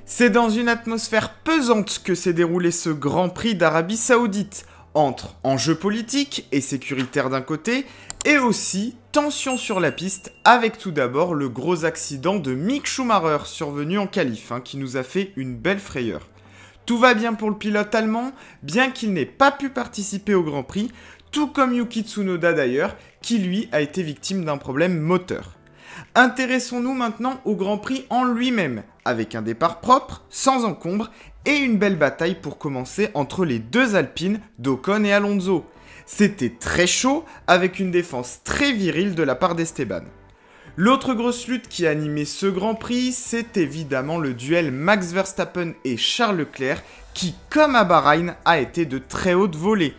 C'est dans une atmosphère pesante que s'est déroulé ce Grand Prix d'Arabie Saoudite, entre enjeux politiques et sécuritaires d'un côté, et aussi tension sur la piste, avec tout d'abord le gros accident de Mick Schumacher survenu en qualif, qui nous a fait une belle frayeur. Tout va bien pour le pilote allemand, bien qu'il n'ait pas pu participer au Grand Prix, tout comme Yuki Tsunoda d'ailleurs, qui lui a été victime d'un problème moteur. Intéressons-nous maintenant au Grand Prix en lui-même, avec un départ propre, sans encombre, et une belle bataille pour commencer entre les deux Alpines d'Ocon et Alonso. C'était très chaud, avec une défense très virile de la part d'Esteban. L'autre grosse lutte qui a animé ce Grand Prix, c'est évidemment le duel Max Verstappen et Charles Leclerc, qui, comme à Bahreïn, a été de très haute volée.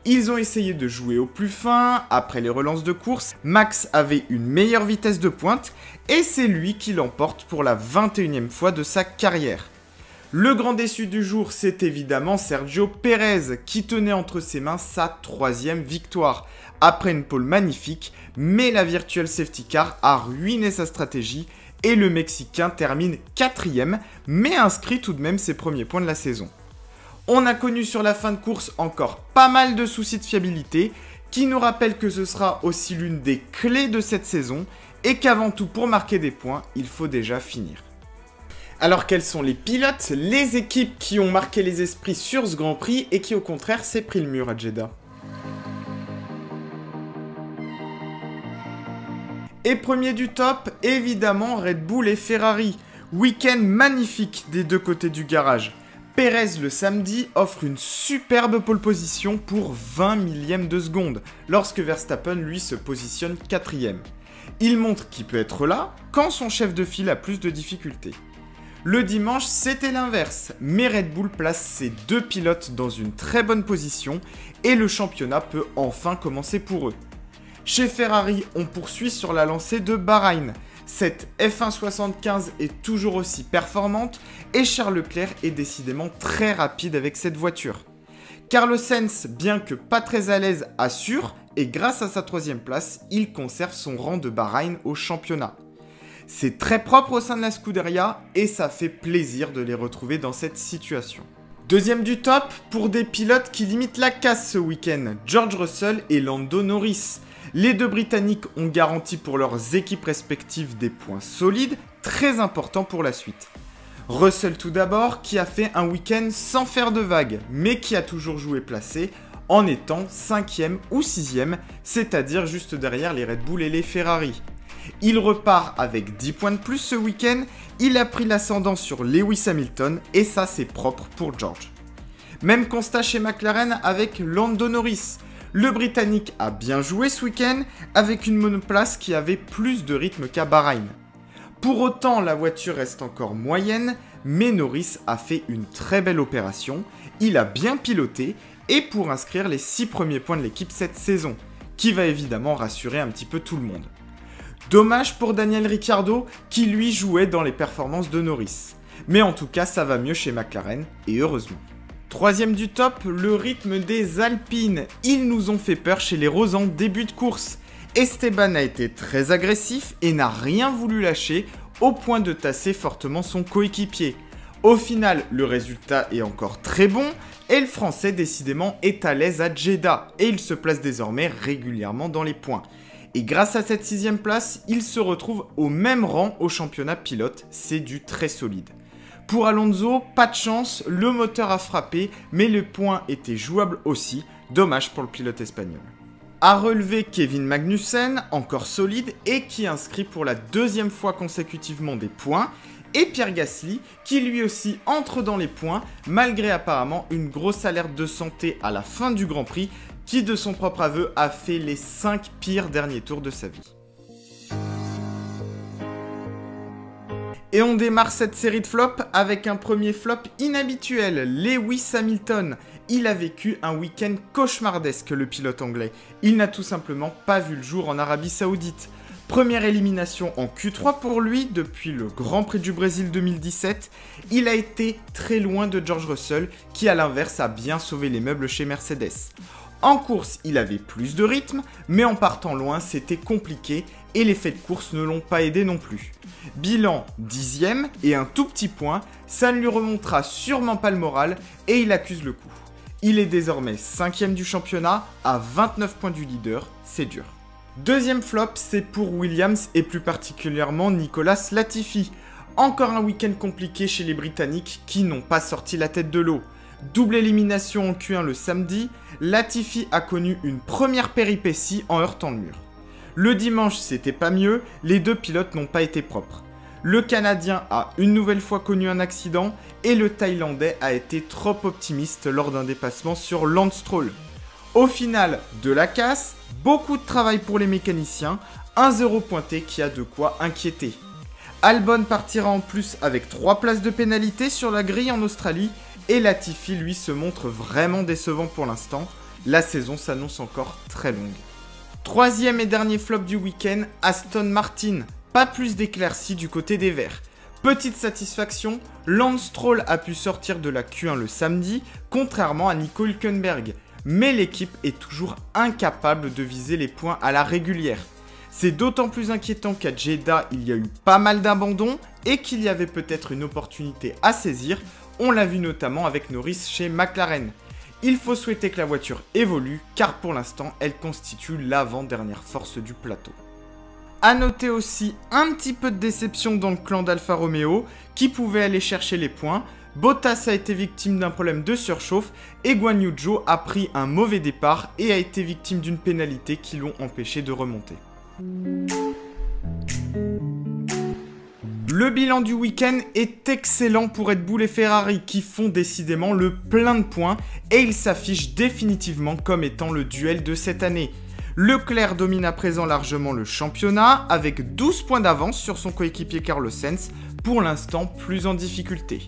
Ils ont essayé de jouer au plus fin, après les relances de course, Max avait une meilleure vitesse de pointe, et c'est lui qui l'emporte pour la 21e fois de sa carrière. Le grand déçu du jour, c'est évidemment Sergio Pérez, qui tenait entre ses mains sa 3e victoire, après une pole magnifique, mais la virtual safety car a ruiné sa stratégie, et le Mexicain termine 4e, mais inscrit tout de même ses premiers points de la saison. On a connu sur la fin de course encore pas mal de soucis de fiabilité, qui nous rappellent que ce sera aussi l'une des clés de cette saison, et qu'avant tout pour marquer des points, il faut déjà finir. Alors quels sont les pilotes, les équipes qui ont marqué les esprits sur ce Grand Prix et qui au contraire s'est pris le mur à Jeddah? Et premier du top, évidemment Red Bull et Ferrari. Week-end magnifique des deux côtés du garage. Pérez le samedi offre une superbe pole position pour 20 millièmes de seconde, lorsque Verstappen lui se positionne 4e. Il montre qu'il peut être là quand son chef de file a plus de difficultés. Le dimanche, c'était l'inverse, mais Red Bull place ses deux pilotes dans une très bonne position et le championnat peut enfin commencer pour eux. Chez Ferrari, on poursuit sur la lancée de Bahreïn. Cette F1 est toujours aussi performante et Charles Leclerc est décidément très rapide avec cette voiture. Carlos Sainz, bien que pas très à l'aise, assure et grâce à sa 3e place, il conserve son rang de Bahreïn au championnat. C'est très propre au sein de la Scuderia et ça fait plaisir de les retrouver dans cette situation. Deuxième du top, pour des pilotes qui limitent la casse ce week-end, George Russell et Lando Norris. Les deux Britanniques ont garanti pour leurs équipes respectives des points solides, très importants pour la suite. Russell tout d'abord, qui a fait un week-end sans faire de vagues, mais qui a toujours joué placé, en étant 5e ou 6e, c'est-à-dire juste derrière les Red Bull et les Ferrari. Il repart avec 10 points de plus ce week-end, il a pris l'ascendant sur Lewis Hamilton et ça c'est propre pour George. Même constat chez McLaren avec Lando Norris. Le Britannique a bien joué ce week-end avec une monoplace qui avait plus de rythme qu'à Bahreïn. Pour autant, la voiture reste encore moyenne, mais Norris a fait une très belle opération, il a bien piloté et pour inscrire les 6 premiers points de l'équipe cette saison, qui va évidemment rassurer un petit peu tout le monde. Dommage pour Daniel Ricciardo qui lui jouait dans les performances de Norris. Mais en tout cas ça va mieux chez McLaren et heureusement. Troisième du top, le rythme des Alpines. Ils nous ont fait peur chez les Roses en début de course. Esteban a été très agressif et n'a rien voulu lâcher au point de tasser fortement son coéquipier. Au final, le résultat est encore très bon et le Français décidément est à l'aise à Jeddah et il se place désormais régulièrement dans les points. Et grâce à cette 6e place, il se retrouve au même rang au championnat pilote, c'est du très solide. Pour Alonso, pas de chance, le moteur a frappé, mais le point était jouable aussi, dommage pour le pilote espagnol. À relever Kevin Magnussen, encore solide, et qui inscrit pour la 2e fois consécutivement des points, et Pierre Gasly, qui lui aussi entre dans les points, malgré apparemment une grosse alerte de santé à la fin du Grand Prix, qui de son propre aveu a fait les 5 pires derniers tours de sa vie. Et on démarre cette série de flops avec un premier flop inhabituel, Lewis Hamilton. Il a vécu un week-end cauchemardesque, le pilote anglais. Il n'a tout simplement pas vu le jour en Arabie Saoudite. Première élimination en Q3 pour lui depuis le Grand Prix du Brésil 2017. Il a été très loin de George Russell, qui à l'inverse a bien sauvé les meubles chez Mercedes. En course, il avait plus de rythme, mais en partant loin, c'était compliqué et les faits de course ne l'ont pas aidé non plus. Bilan 10e et un tout petit point, ça ne lui remontera sûrement pas le moral et il accuse le coup. Il est désormais 5e du championnat à 29 points du leader, c'est dur. Deuxième flop, c'est pour Williams et plus particulièrement Nicolas Latifi. Encore un week-end compliqué chez les Britanniques qui n'ont pas sorti la tête de l'eau. Double élimination en Q1 le samedi, Latifi a connu une première péripétie en heurtant le mur. Le dimanche, c'était pas mieux, les deux pilotes n'ont pas été propres. Le Canadien a une nouvelle fois connu un accident et le Thaïlandais a été trop optimiste lors d'un dépassement sur Lance Stroll. Au final, de la casse, beaucoup de travail pour les mécaniciens, un 0 pointé qui a de quoi inquiéter. Albon partira en plus avec 3 places de pénalité sur la grille en Australie et Latifi lui se montre vraiment décevant pour l'instant. La saison s'annonce encore très longue. Troisième et dernier flop du week-end, Aston Martin. Pas plus d'éclaircies du côté des Verts. Petite satisfaction, Lance Stroll a pu sortir de la Q1 le samedi, contrairement à Nico Hülkenberg. Mais l'équipe est toujours incapable de viser les points à la régulière. C'est d'autant plus inquiétant qu'à Jeddah, il y a eu pas mal d'abandons et qu'il y avait peut-être une opportunité à saisir. On l'a vu notamment avec Norris chez McLaren. Il faut souhaiter que la voiture évolue car pour l'instant, elle constitue l'avant-dernière force du plateau. A noter aussi un petit peu de déception dans le clan d'Alfa Romeo qui pouvait aller chercher les points. Bottas a été victime d'un problème de surchauffe et Guan Yu Zhou a pris un mauvais départ et a été victime d'une pénalité qui l'ont empêché de remonter. Le bilan du week-end est excellent pour Red Bull et Ferrari qui font décidément le plein de points et ils s'affichent définitivement comme étant le duel de cette année. Leclerc domine à présent largement le championnat avec 12 points d'avance sur son coéquipier Carlos Sainz, pour l'instant plus en difficulté.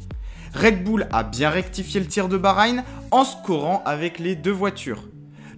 Red Bull a bien rectifié le tir de Bahreïn en scorant avec les deux voitures.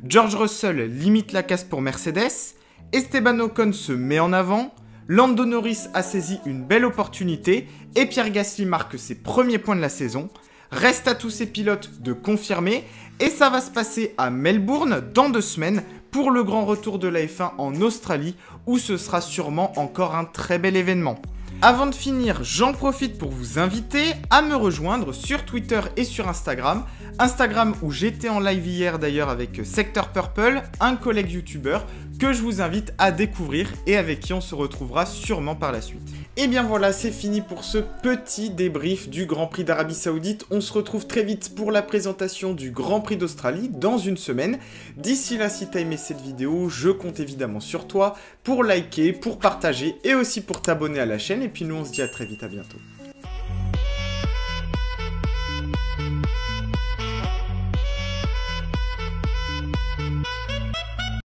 George Russell limite la casse pour Mercedes, Esteban Ocon se met en avant, Lando Norris a saisi une belle opportunité et Pierre Gasly marque ses premiers points de la saison. Reste à tous ces pilotes de confirmer et ça va se passer à Melbourne dans 2 semaines pour le grand retour de la F1 en Australie où ce sera sûrement encore un très bel événement. Avant de finir, j'en profite pour vous inviter à me rejoindre sur Twitter et sur Instagram. Instagram où j'étais en live hier d'ailleurs avec Sector Purple, un collègue youtubeur que je vous invite à découvrir et avec qui on se retrouvera sûrement par la suite. Et bien voilà, c'est fini pour ce petit débrief du Grand Prix d'Arabie Saoudite. On se retrouve très vite pour la présentation du Grand Prix d'Australie dans une semaine. D'ici là, si t'as aimé cette vidéo, je compte évidemment sur toi pour liker, pour partager et aussi pour t'abonner à la chaîne. Et puis nous, on se dit à très vite, à bientôt.